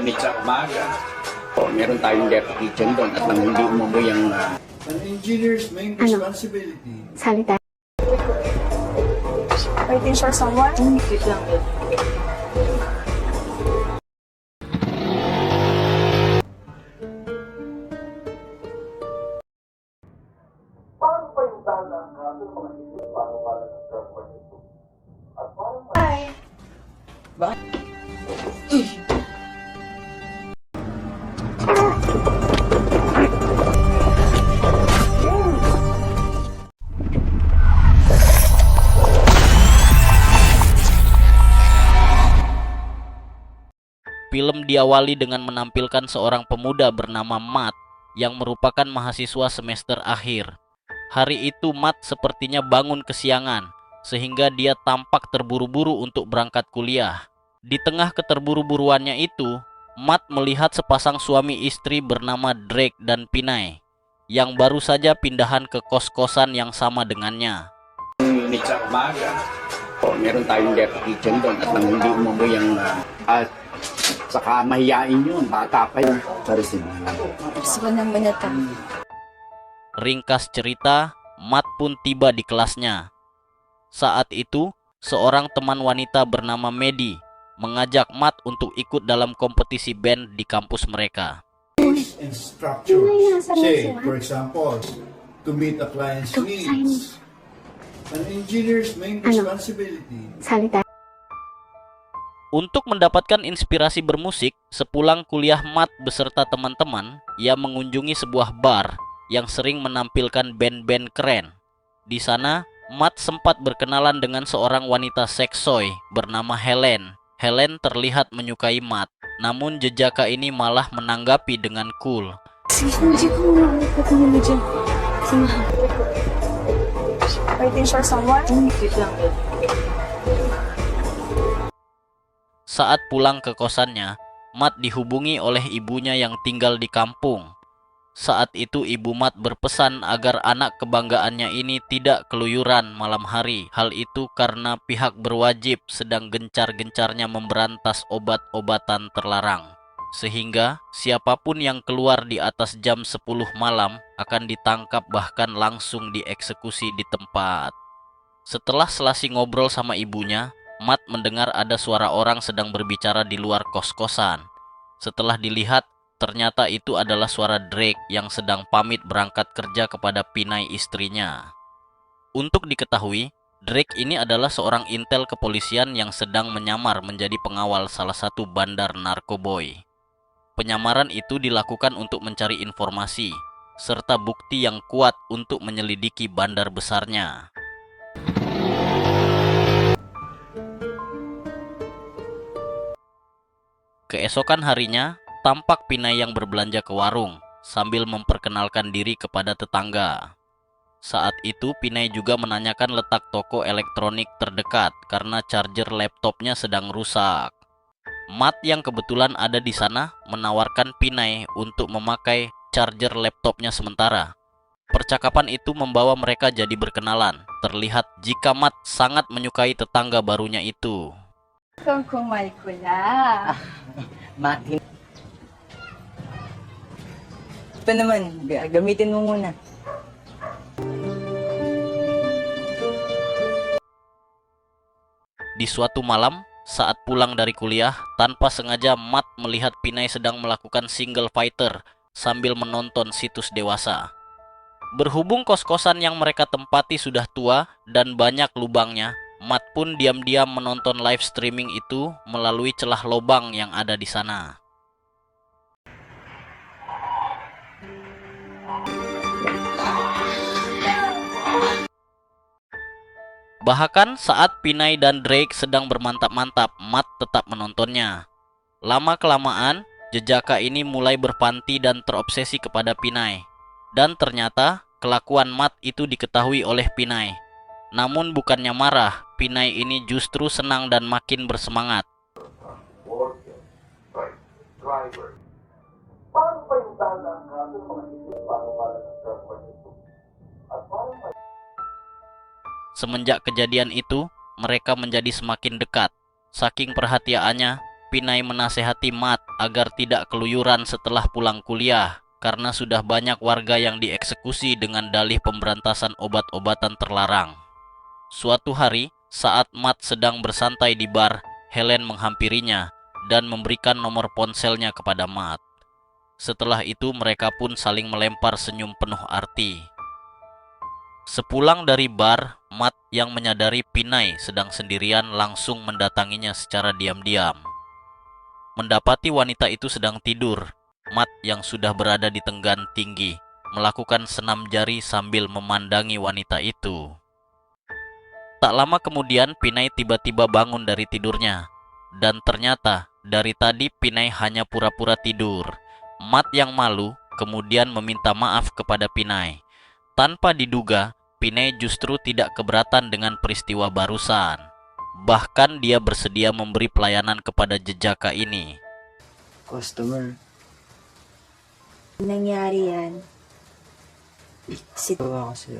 init sa umaga. O, meron tayong dirty kitchen doon at nang hindi umuwi ang An engineer's main responsibility. Salita. Waiting for someone? Wait lang. Hi. Film diawali dengan menampilkan seorang pemuda bernama Matt yang merupakan mahasiswa semester akhir. Hari itu Matt sepertinya bangun kesiangan sehingga dia tampak terburu-buru untuk berangkat kuliah. Di tengah keterburu-buruannya itu, Matt melihat sepasang suami istri bernama Drake dan Pinay yang baru saja pindahan ke kos-kosan yang sama dengannya. init sa umaga. O, meron tayong dirty kitchen doon at nang hindi umuwi ang saka mahiyain yun, bata pa yun. Gusto ko nang manatang. Ringkas cerita, Matt pun tiba di kelasnya. Saat itu, seorang teman wanita bernama Medi mengajak Matt untuk ikut dalam kompetisi band di kampus mereka. And structure. Say, for example, to meet a client's needs. An engineer's main responsibility. Salita. Untuk mendapatkan inspirasi bermusik, sepulang kuliah Matt beserta teman-teman, ia mengunjungi sebuah bar yang sering menampilkan band-band keren. Di sana, Matt sempat berkenalan dengan seorang wanita seksoy bernama Helen. Helen terlihat menyukai Matt, namun jejaka ini malah menanggapi dengan cool. Waiting for someone? Wait lang. Saat pulang ke kosannya, Matt dihubungi oleh ibunya yang tinggal di kampung. Saat itu ibu Matt berpesan agar anak kebanggaannya ini tidak keluyuran malam hari. Hal itu karena pihak berwajib sedang gencar-gencarnya memberantas obat-obatan terlarang. Sehingga siapapun yang keluar di atas jam 10 malam akan ditangkap bahkan langsung dieksekusi di tempat. Setelah selesai ngobrol sama ibunya, Matt mendengar ada suara orang sedang berbicara di luar kos-kosan. Setelah dilihat, ternyata itu adalah suara Drake yang sedang pamit berangkat kerja kepada Pinay istrinya. Untuk diketahui, Drake ini adalah seorang intel kepolisian yang sedang menyamar menjadi pengawal salah satu bandar narkoboy. Penyamaran itu dilakukan untuk mencari informasi, serta bukti yang kuat untuk menyelidiki bandar besarnya. Keesokan harinya, tampak Pinay yang berbelanja ke warung sambil memperkenalkan diri kepada tetangga. Saat itu Pinay juga menanyakan letak toko elektronik terdekat karena charger laptopnya sedang rusak. Matt yang kebetulan ada di sana menawarkan Pinay untuk memakai charger laptopnya sementara. Percakapan itu membawa mereka jadi berkenalan. Terlihat jika Matt sangat menyukai tetangga barunya itu. Kung kumal ko na. Makin. Ito naman, gamitin mo muna. Di suatu malam, saat pulang dari kuliah, tanpa sengaja Matt melihat Pinay sedang melakukan single fighter sambil menonton situs dewasa. Berhubung kos-kosan yang mereka tempati sudah tua dan banyak lubangnya, Matt pun diam-diam menonton live streaming itu melalui celah lubang yang ada di sana. Bahkan saat Pinay dan Drake sedang bermantap-mantap, Matt tetap menontonnya. Lama-kelamaan, jejaka ini mulai berpanti dan terobsesi kepada Pinay. Dan ternyata, kelakuan Matt itu diketahui oleh Pinay. Namun bukannya marah, Pinay ini justru senang dan makin bersemangat. Semenjak kejadian itu, mereka menjadi semakin dekat. Saking perhatiannya, Pinay menasehati Matt agar tidak keluyuran setelah pulang kuliah karena sudah banyak warga yang dieksekusi dengan dalih pemberantasan obat-obatan terlarang. Suatu hari, saat Matt sedang bersantai di bar, Helen menghampirinya dan memberikan nomor ponselnya kepada Matt. Setelah itu mereka pun saling melempar senyum penuh arti. Sepulang dari bar, Matt yang menyadari Pinay sedang sendirian langsung mendatanginya secara diam-diam. Mendapati wanita itu sedang tidur, Matt yang sudah berada di tenggan tinggi melakukan senam jari sambil memandangi wanita itu. Tak lama kemudian Pinay tiba-tiba bangun dari tidurnya, dan ternyata dari tadi Pinay hanya pura-pura tidur. Matt yang malu kemudian meminta maaf kepada Pinay. Tanpa diduga, Pinay justru tidak keberatan dengan peristiwa barusan. Bahkan dia bersedia memberi pelayanan kepada jejaka ini. Customer. Nangyari yan. Bawa kasi.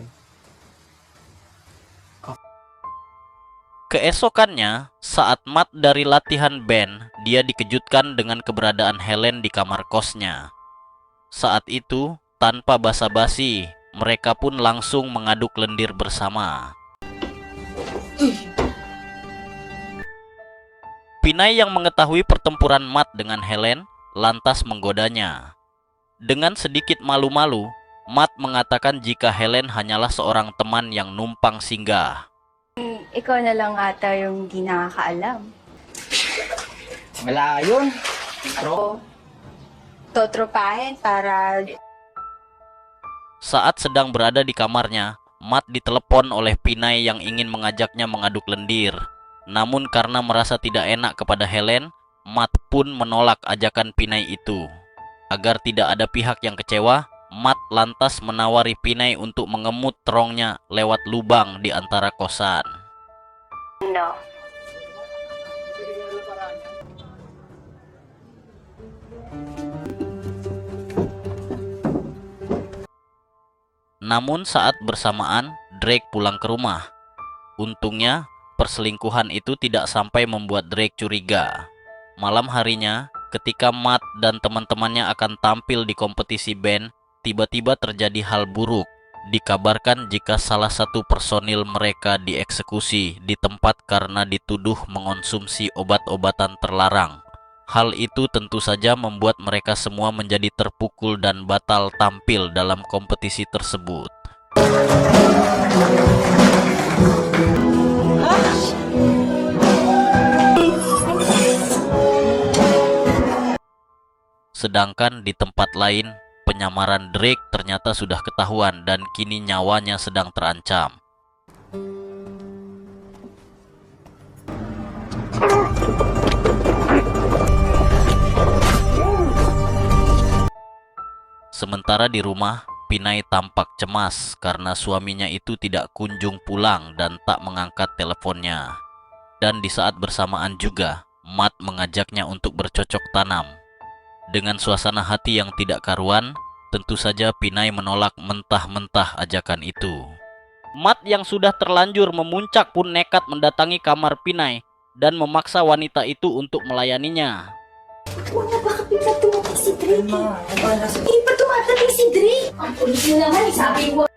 Keesokannya, saat Matt dari latihan band, dia dikejutkan dengan keberadaan Helen di kamar kosnya. Saat itu, tanpa basa-basi, mereka pun langsung mengaduk lendir bersama. Pinay yang mengetahui pertempuran Matt dengan Helen lantas menggodanya. Dengan sedikit malu-malu, Matt mengatakan jika Helen hanyalah seorang teman yang numpang singgah. Ikaw na lang ata yung di nakakaalam. Wala yun. Totropahin para... Saat sedang berada di kamarnya, Matt ditelepon oleh Pinay yang ingin mengajaknya mengaduk lendir. Namun karena merasa tidak enak kepada Helen, Matt pun menolak ajakan Pinay itu. Agar tidak ada pihak yang kecewa, Matt lantas menawari Pinay untuk mengemut terongnya lewat lubang di antara kosan. No. Namun saat bersamaan, Drake pulang ke rumah. Untungnya, perselingkuhan itu tidak sampai membuat Drake curiga. Malam harinya, ketika Matt dan teman-temannya akan tampil di kompetisi band, tiba-tiba terjadi hal buruk. Dikabarkan jika salah satu personil mereka dieksekusi di tempat karena dituduh mengonsumsi obat-obatan terlarang. Hal itu tentu saja membuat mereka semua menjadi terpukul dan batal tampil dalam kompetisi tersebut. Sedangkan di tempat lain, penyamaran Drake ternyata sudah ketahuan dan kini nyawanya sedang terancam. Sementara di rumah, Pinay tampak cemas karena suaminya itu tidak kunjung pulang dan tak mengangkat teleponnya. Dan di saat bersamaan juga, Matt mengajaknya untuk bercocok tanam. Dengan suasana hati yang tidak karuan, tentu saja Pinay menolak mentah-mentah ajakan itu. Matt yang sudah terlanjur memuncak pun nekat mendatangi kamar Pinay dan memaksa wanita itu untuk melayaninya. Wala baka pinatumating si Drake. Pinatumating si Drake. Ang pulis na naman, sabi mo.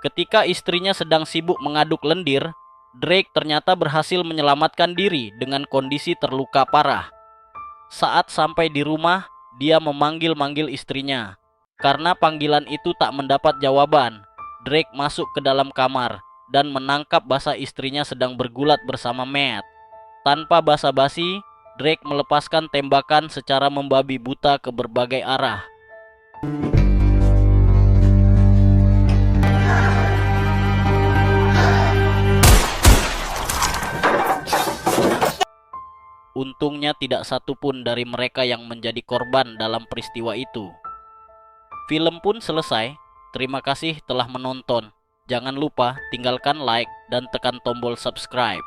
Ketika istrinya sedang sibuk mengaduk lendir, Drake ternyata berhasil menyelamatkan diri dengan kondisi terluka parah. Saat sampai di rumah, dia memanggil-manggil istrinya. Karena panggilan itu tak mendapat jawaban, Drake masuk ke dalam kamar dan menangkap basah istrinya sedang bergulat bersama Matt. Tanpa basa-basi, Drake melepaskan tembakan secara membabi buta ke berbagai arah. Untungnya tidak satu pun dari mereka yang menjadi korban dalam peristiwa itu. Film pun selesai. Terima kasih telah menonton. Jangan lupa tinggalkan like dan tekan tombol subscribe.